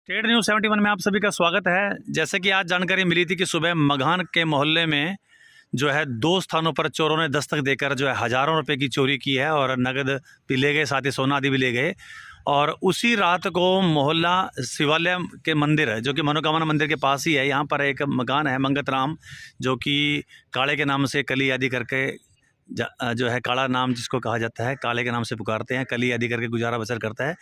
Trade news 71 में आप सभी का स्वागत है। जैसे कि आज जानकारी मिली थी कि सुबह मघान के मोहल्ले में जो है 2 स्थानों पर चोरों ने दस्तक देकर जो है हज़ारों रुपए की चोरी की है और नगद भी ले गए, साथ ही सोना आदि भी ले गए। और उसी रात को मोहल्ला शिवालय के मंदिर जो कि मनोकामना मंदिर के पास ही है, यहाँ पर एक मकान है मंगत राम, जो कि काले के नाम से कली आदि करके जो है काला नाम जिसको कहा जाता है, काले के नाम से पुकारते हैं, कली आदि करके गुजारा बसर करता है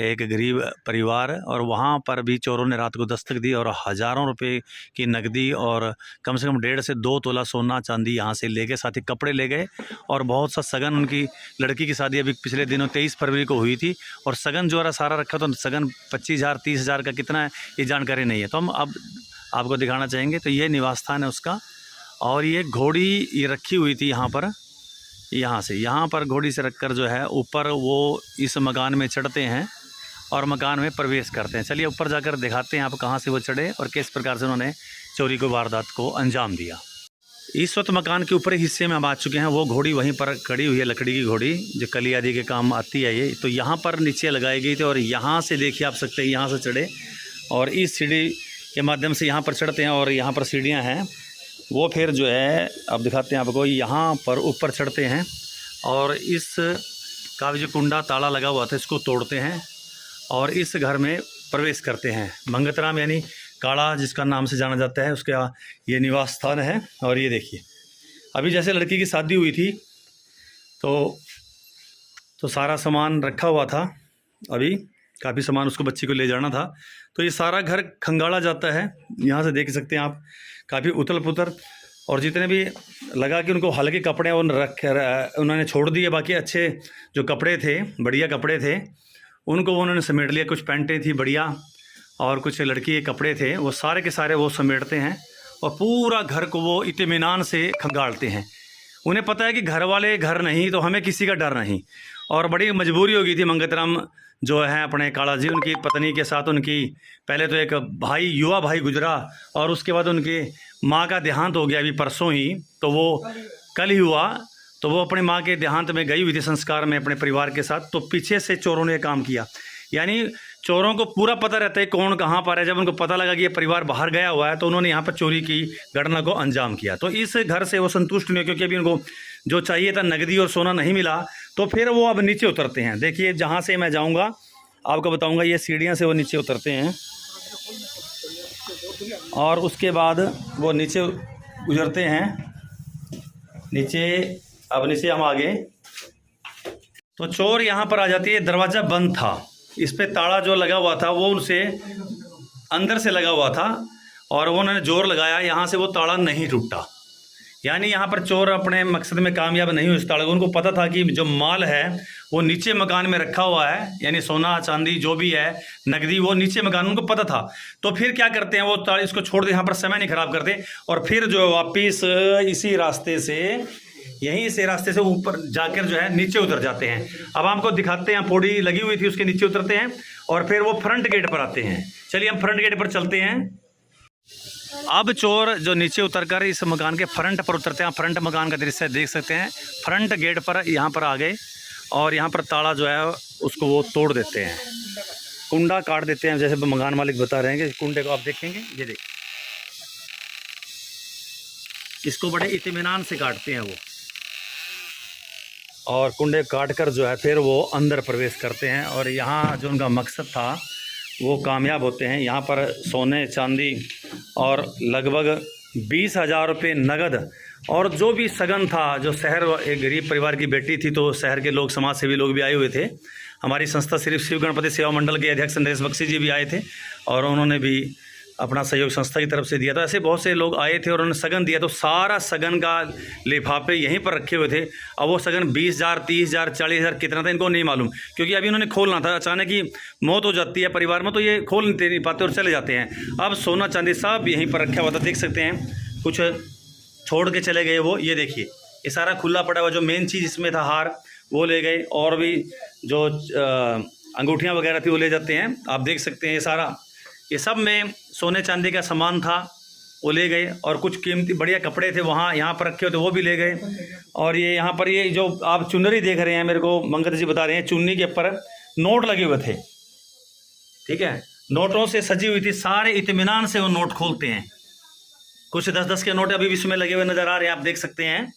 एक गरीब परिवार। और वहाँ पर भी चोरों ने रात को दस्तक दी और हज़ारों रुपए की नकदी और कम से कम 1.5 से 2 तोला सोना चांदी यहाँ से ले गए, साथ ही कपड़े ले गए और बहुत सा सगन। उनकी लड़की की शादी अभी पिछले दिनों 23 फरवरी को हुई थी और सगन जो सारा रखा, तो सगन 25,000 30,000 का कितना है ये जानकारी नहीं है, तो हम अब आपको दिखाना चाहेंगे। तो ये निवास स्थान है उसका, और ये घोड़ी ये रखी हुई थी यहाँ पर, यहाँ पर घोड़ी से रखकर जो है ऊपर वो इस मकान में चढ़ते हैं और मकान में प्रवेश करते हैं। चलिए ऊपर जाकर दिखाते हैं आप कहाँ से वो चढ़े और किस प्रकार से उन्होंने चोरी को वारदात को अंजाम दिया। इस वक्त मकान के ऊपरी हिस्से में हम आ चुके हैं। वो घोड़ी वहीं पर खड़ी हुई है, लकड़ी की घोड़ी जो कली आदि के काम आती है ये, तो यहाँ पर नीचे लगाई गई थी और यहाँ से देखिए आप सकते हैं, यहाँ से चढ़े और इस सीढ़ी के माध्यम से यहाँ पर चढ़ते हैं और यहाँ पर सीढ़ियाँ हैं। वो फिर जो है अब दिखाते हैं आपको, यहाँ पर ऊपर चढ़ते हैं और इस का जो कुंडा ताला लगा हुआ था इसको तोड़ते हैं और इस घर में प्रवेश करते हैं। मंगतराम यानी काला जिसका नाम से जाना जाता है, उसका ये निवास स्थान है। और ये देखिए अभी जैसे लड़की की शादी हुई थी तो सारा सामान रखा हुआ था, अभी काफ़ी सामान उसको बच्ची को ले जाना था, तो ये सारा घर खंगाला जाता है। यहाँ से देख सकते हैं आप, काफ़ी उथल पुथल, और जितने भी लगा कि उनको हल्के कपड़े उन्होंने छोड़ दिए, बाकी अच्छे जो कपड़े थे, बढ़िया कपड़े थे, उनको उन्होंने समेट लिया। कुछ पैंटें थी बढ़िया और कुछ लड़की के कपड़े थे, वो सारे के सारे वो समेटते हैं और पूरा घर को वो इत्मीनान से खंगालते हैं। उन्हें पता है कि घर वाले घर नहीं तो हमें किसी का डर नहीं। और बड़ी मजबूरी हो गई थी मंगतराम जो है अपने काला जी, उनकी पत्नी के साथ, उनकी पहले तो एक भाई, युवा भाई गुजरा और उसके बाद उनकी माँ का देहांत हो गया अभी परसों ही, तो वो कल ही हुआ। तो वो अपनी माँ के देहांत में गई हुई थी संस्कार में अपने परिवार के साथ, तो पीछे से चोरों ने काम किया। यानी चोरों को पूरा पता रहता है कौन कहाँ पर है। जब उनको पता लगा कि ये परिवार बाहर गया हुआ है तो उन्होंने यहाँ पर चोरी की घटना को अंजाम किया। तो इस घर से वो संतुष्ट नहीं, क्योंकि अभी उनको जो चाहिए था नकदी और सोना नहीं मिला, तो फिर वो अब नीचे उतरते हैं। देखिए जहाँ से मैं जाऊँगा आपको बताऊँगा, ये सीढ़ियाँ से वो नीचे उतरते हैं और उसके बाद वो नीचे गुजरते हैं। नीचे हम आगे तो चोर यहाँ पर आ जाती है। दरवाज़ा बंद था, इस पे ताला जो लगा हुआ था वो उनसे अंदर से लगा हुआ था और वो उन्होंने जोर लगाया, यहाँ से वो ताला नहीं टूटा। यानी यहाँ पर चोर अपने मकसद में कामयाब नहीं हुए इस ताले को। उनको पता था कि जो माल है वो नीचे मकान में रखा हुआ है, यानी सोना चांदी जो भी है, नकदी, वो नीचे मकान, उनको पता था। तो फिर क्या करते हैं, वो ताले इसको छोड़ दे, यहाँ पर समय नहीं खराब करते और फिर जो वापिस इसी रास्ते से ऊपर जाकर जो है नीचे उतर जाते हैं। अब आपको दिखाते हैं, पौड़ी लगी हुई थी उसके नीचे उतरते हैं और फिर वो फ्रंट गेट पर आते हैं। चलिए हम फ्रंट गेट पर चलते हैं। अब चोर जो नीचे उतरकर इस मकान के फ्रंट पर उतरते हैं। फ्रंट मकान का दृश्य देख सकते हैं। फ्रंट गेट पर यहाँ पर आ गए और यहाँ पर ताला जो है उसको वो तोड़ देते हैं, कुंडा काट देते हैं। जैसे मकान मालिक बता रहे हैं कि कुंडे को आप देखेंगे, ये देख, इसको बड़े इत्मीनान से काटते हैं वो, और कुंडे काट कर जो है फिर वो अंदर प्रवेश करते हैं और यहाँ जो उनका मकसद था वो कामयाब होते हैं। यहाँ पर सोने चांदी और लगभग 20,000 रुपये नगद और जो भी सगन था, जो शहर, एक गरीब परिवार की बेटी थी तो शहर के लोग, समाज सेवी लोग भी आए हुए थे। हमारी संस्था श्री शिव गणपति सेवा मंडल के अध्यक्ष नरेश बख्शी जी भी आए थे और उन्होंने भी अपना सहयोग संस्था की तरफ से दिया था। ऐसे बहुत से लोग आए थे और उन्होंने सगन दिया, तो सारा सगन का लिफाफे यहीं पर रखे हुए थे। अब वो सगन 20,000 30,000 40,000 कितना था इनको नहीं मालूम, क्योंकि अभी उन्होंने खोलना था। अचानक ही मौत हो जाती है परिवार में तो ये खोल नहीं पाते और चले जाते हैं। अब सोना चांदी सब यहीं पर रखा हुआ था, देख सकते हैं। कुछ छोड़ के चले गए वो, ये देखिए ये सारा खुला पड़ा हुआ, जो मेन चीज़ इसमें था हार वो ले गए, और भी जो अंगूठियाँ वगैरह थी वो ले जाते हैं। आप देख सकते हैं ये सारा, ये सब में सोने चांदी का सामान था वो ले गए, और कुछ कीमती बढ़िया कपड़े थे वहाँ यहाँ पर रखे होते वो भी ले गए। और ये यहाँ पर ये जो आप चुनरी देख रहे हैं, मेरे को मंगत जी बता रहे हैं, चुन्नी के ऊपर नोट लगे हुए थे, ठीक है, नोटों से सजी हुई थी, सारे इत्मीनान से वो नोट खोलते हैं। कुछ 10-10 के नोट अभी भी इसमें लगे हुए नजर आ रहे हैं, आप देख सकते हैं।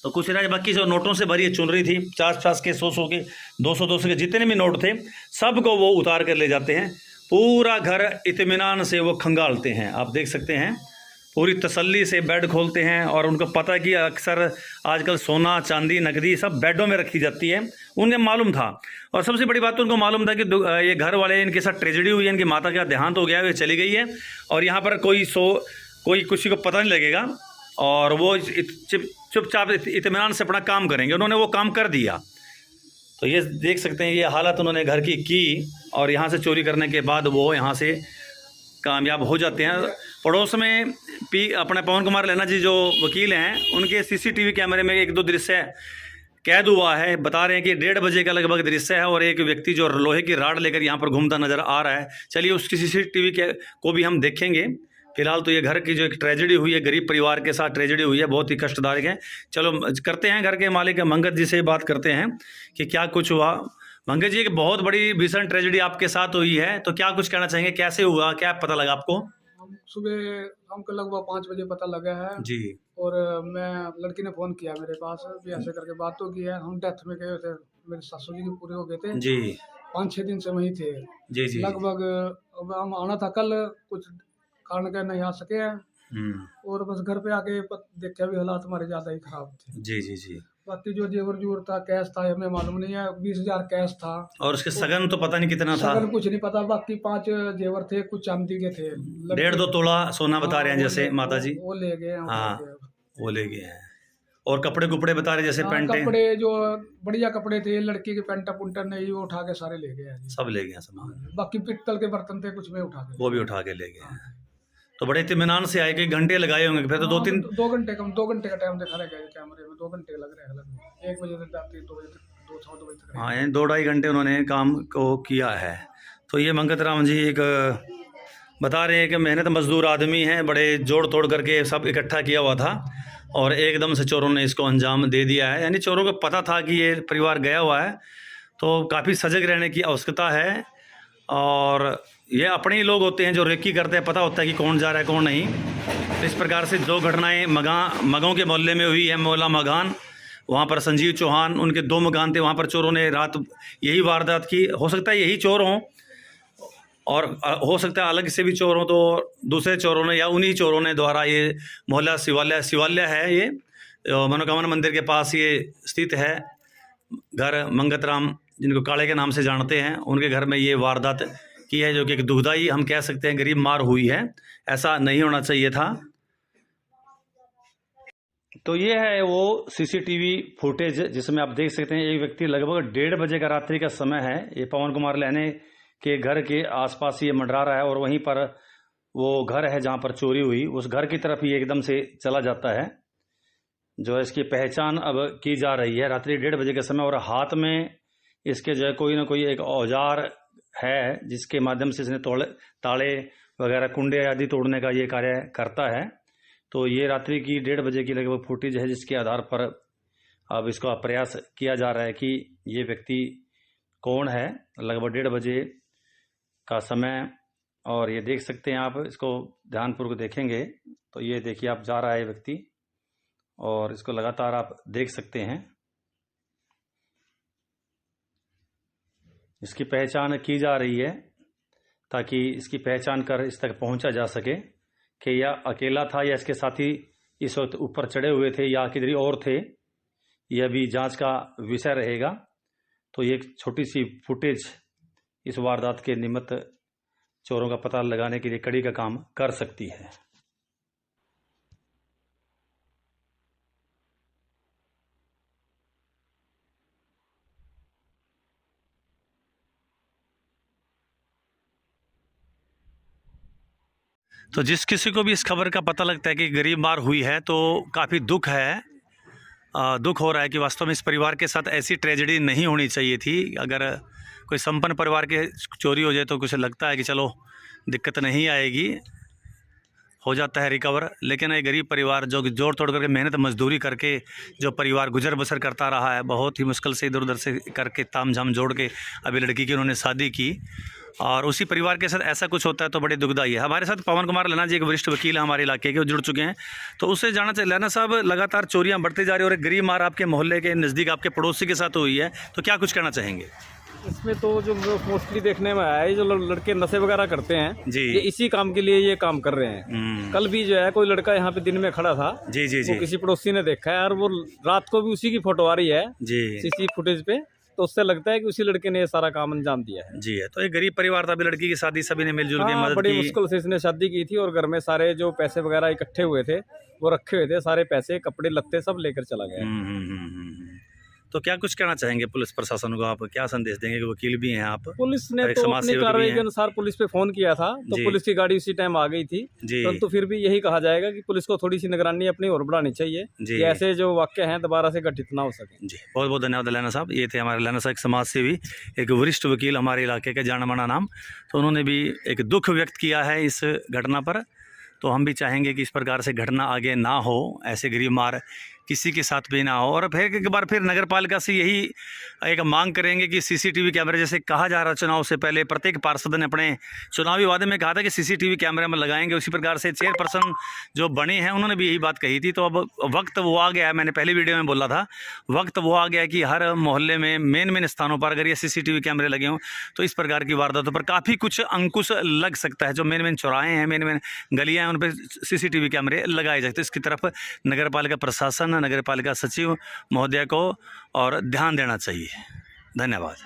तो कुछ राज बाकी जो नोटों से भरी चुनरी थी, 50-50 के, 100-100 के, 200-200 के, जितने भी नोट थे सबको वो उतार कर ले जाते हैं। पूरा घर इत्मीनान से वो खंगालते हैं, आप देख सकते हैं। पूरी तसल्ली से बेड खोलते हैं और उनको पता है कि अक्सर आजकल सोना चांदी नकदी सब बेडों में रखी जाती है, उन्हें मालूम था। और सबसे बड़ी बात तो उनको मालूम था कि ये घर वाले, इनके साथ ट्रेजेडी हुई है, इनकी माता का देहांत हो गया है, वे चली गई है और यहाँ पर कोई किसी को पता नहीं लगेगा और वो चुपचाप इत्मीनान से अपना काम करेंगे। उन्होंने वो काम कर दिया। तो ये देख सकते हैं, ये हालत उन्होंने घर की और यहाँ से चोरी करने के बाद वो यहाँ से कामयाब हो जाते हैं। पड़ोस में अपने पवन कुमार लैना जी जो वकील हैं, उनके सीसीटीवी कैमरे में 1-2 दृश्य कैद हुआ है। बता रहे हैं कि 1:30 बजे का लगभग दृश्य है और एक व्यक्ति जो लोहे की राड लेकर यहाँ पर घूमता नज़र आ रहा है। चलिए उसकी सीसीटीवी को भी हम देखेंगे। फिलहाल तो ये घर की जो एक ट्रेजेडी हुई है, गरीब परिवार के साथ ट्रेजेडी हुई है, बहुत ही कष्टदायक है। चलो करते हैं घर के मालिक मंगत जी से बात करते हैं कि क्या कुछ हुआ। मंगत जी, एक बहुत बड़ी भीषण ट्रेजेडी आपके साथ हुई है, तो क्या कुछ कहना चाहेंगे, कैसे हुआ, क्या पता लगा आपको? हम सुबह हमको लगभग 5 बजे पता लगा है जी। और मैं लड़की ने फ़ोन किया मेरे पास भी, ऐसे करके बात तो की है। हम डेथ में गए थे, मेरे सासू जी के पूरे हो गए थे जी 5-6 दिन से वहीं थे जी जी लगभग। अब हम आना था कल, कुछ कारण के नहीं आ सके हैं और बस घर पे आके देखा भी हालात हमारे ज़्यादा ही ख़राब थे। जी जी जी। बाकी जो जेवर जूवर था, कैश था, हमें मालूम नहीं है। 20,000 कैश था और उसके सगन तो पता नहीं कितना था। सगन कुछ नहीं पता। बाकी 5 जेवर थे, कुछ चांदी के थे। 1.5-2 तोला सोना बता रहे हैं जैसे माता जी। वो ले गए। हाँ, वो ले गए हैं। और कपड़े कुपड़े बता रहे जैसे पैंटे, कपड़े जो बढ़िया कपड़े थे, लड़की के पैंटा पुंटा नहीं, वो उठा के सारे ले गए हैं। सब ले गए हैं सामान। बाकी पित्तल के बर्तन थे, कुछ में उठा के, वो भी उठा के ले गए हैं। तो बड़े इत्मीनान से आए, कई घंटे लगाए होंगे फिर तो? 2 घंटे का टाइम दिखा रहे हैं कैमरे में। 2 घंटे लग रहे हैं, 1 बजे तक जाती, 2 बजे तक, 2 बजे तक। हाँ, 2-2.5 घंटे उन्होंने काम को किया है। तो ये मंगत राम जी एक बता रहे हैं कि मेहनत मजदूर आदमी हैं, बड़े जोड़ तोड़ करके सब इकट्ठा किया हुआ था और एकदम से चोरों ने इसको अंजाम दे दिया है। यानी चोरों को पता था कि ये परिवार गया हुआ है, तो काफ़ी सजग रहने की आवश्यकता है। और ये अपने ही लोग होते हैं जो रेकी करते हैं, पता होता है कि कौन जा रहा है कौन नहीं। तो इस प्रकार से 2 घटनाएं मगों के मोहल्ले में हुई है। मोहल्ला मगान, वहाँ पर संजीव चौहान, उनके 2 मकान थे, वहाँ पर चोरों ने रात यही वारदात की। हो सकता है यही चोर हों और हो सकता है अलग से भी चोर हों, तो दूसरे चोरों ने या उन्हीं चोरों ने द्वारा ये मोहल्ला शिवालय है, ये मनोकामना मंदिर के पास ये स्थित है घर। मंगत राम जिनको काले के नाम से जानते हैं, उनके घर में ये वारदात की है, जो कि एक दुखदाई हम कह सकते हैं गरीब मार हुई है। ऐसा नहीं होना चाहिए था। तो ये है वो सीसीटीवी फुटेज जिसमें आप देख सकते हैं एक व्यक्ति लगभग 1:30 बजे का रात्रि का समय है, ये पवन कुमार लैने के घर के आसपास ये मंडरा रहा है और वहीं पर वो घर है जहां पर चोरी हुई, उस घर की तरफ ये एकदम से चला जाता है। जो है इसकी पहचान अब की जा रही है रात्रि 1:30 बजे के समय, और हाथ में इसके जो है कोई ना कोई एक औजार है जिसके माध्यम से इसने ताले वगैरह कुंडे आदि तोड़ने का ये कार्य करता है। तो ये रात्रि की 1:30 बजे की लगभग फुटेज है, जिसके आधार पर अब इसका प्रयास किया जा रहा है कि ये व्यक्ति कौन है। लगभग 1:30 बजे का समय, और ये देख सकते हैं आप, इसको ध्यानपूर्वक देखेंगे तो ये देखिए आप, जा रहा है व्यक्ति और इसको लगातार आप देख सकते हैं। इसकी पहचान की जा रही है ताकि इसकी पहचान कर इस तक पहुंचा जा सके कि यह अकेला था या इसके साथी इस वक्त ऊपर चढ़े हुए थे या किधर और थे। यह भी जांच का विषय रहेगा। तो ये एक छोटी सी फुटेज इस वारदात के निमित्त चोरों का पता लगाने के लिए कड़ी का काम कर सकती है। तो जिस किसी को भी इस खबर का पता लगता है कि गरीब मार हुई है, तो काफ़ी दुख है, दुख हो रहा है कि वास्तव में इस परिवार के साथ ऐसी ट्रेजेडी नहीं होनी चाहिए थी। अगर कोई संपन्न परिवार के चोरी हो जाए तो कुछ लगता है कि चलो दिक्कत नहीं आएगी, हो जाता है रिकवर। लेकिन ये गरीब परिवार जो जोड़ तोड़ करके मेहनत मजदूरी करके जो परिवार गुजर बसर करता रहा है, बहुत ही मुश्किल से इधर उधर से करके ताम झाम जोड़ के अभी लड़की की उन्होंने शादी की, और उसी परिवार के साथ ऐसा कुछ होता है तो बड़ी दुखदाई है। हमारे साथ पवन कुमार लैना जी एक वरिष्ठ वकील है हमारे इलाके के, वो जुड़ चुके हैं, तो उससे जानना चाहिए। लैना साहब, लगातार चोरियां बढ़ती जा रही है और एक गरीब मार आपके मोहल्ले के नज़दीक आपके पड़ोसी के साथ हुई है, तो क्या कुछ कहना चाहेंगे? इसमें तो जो मोस्टली देखने में आया है, जो लड़के नशे वगैरह करते हैं जी। ये इसी काम के लिए ये काम कर रहे हैं। कल भी जो है कोई लड़का यहाँ पे दिन में खड़ा था, जी जी वो जी किसी पड़ोसी ने देखा है और वो रात को भी उसी की फोटो आ रही है जी सीसी फुटेज पे, तो उससे लगता है कि उसी लड़के ने ये सारा काम अंजाम दिया है। जी है। तो एक गरीब परिवार था, अभी लड़की की शादी सभी ने मिलजुल के हाँ, मदद बड़ी की। मुश्किल से इसने शादी की थी और घर में सारे जो पैसे वगैरह इकट्ठे हुए थे वो रखे हुए थे, सारे पैसे कपड़े लत्ते सब लेकर चला गया। तो क्या कुछ कहना चाहेंगे पुलिस प्रशासन को? आप क्या संदेश देंगे कि वकील भी हैं आप? पुलिस ने और एक तो समाज अपनी सेवक भी कार्रवाई हैं। के अनुसार पुलिस पे फोन किया था, तो जी। पुलिस की गाड़ी उसी टाइम आ गई थी, जी परंतु फिर भी यही कहा जाएगा कि पुलिस को थोड़ी सी निगरानी अपनी और बढ़ानी चाहिए जी कि ऐसे जो वाक्य हैं दोबारा से घटित ना हो सके। जी, बहुत बहुत धन्यवाद लैना साहब। ये थे हमारे लैना साहब, एक समाज सेवी, एक वरिष्ठ वकील हमारे इलाके के, जाना माना नाम। तो उन्होंने भी एक दुख व्यक्त किया है इस घटना पर। तो हम भी चाहेंगे कि इस प्रकार से घटना आगे ना हो, ऐसे गरीब मार किसी के साथ भी ना हो। और फिर एक बार फिर नगर पालिका से यही एक मांग करेंगे कि सीसीटीवी कैमरे, जैसे कहा जा रहा चुनाव से पहले प्रत्येक पार्षद ने अपने चुनावी वादे में कहा था कि सीसीटीवी कैमरे में लगाएंगे, उसी प्रकार से चेयरपर्सन जो बने हैं उन्होंने भी यही बात कही थी। तो अब वक्त वो आ गया है, मैंने पहले वीडियो में बोला था, वक्त वो आ गया कि हर मोहल्ले में मेन स्थानों पर अगर ये सीसीटीवी कैमरे लगे हों तो इस प्रकार की वारदातों पर काफ़ी कुछ अंकुश लग सकता है। जो मेन चौराहे हैं, मेन गलियाँ हैं, उन पर सीसीटीवी कैमरे लगाए जाते हैं। इसकी तरफ नगर पालिका प्रशासन, नगर पालिका सचिव महोदय को और ध्यान देना चाहिए। धन्यवाद।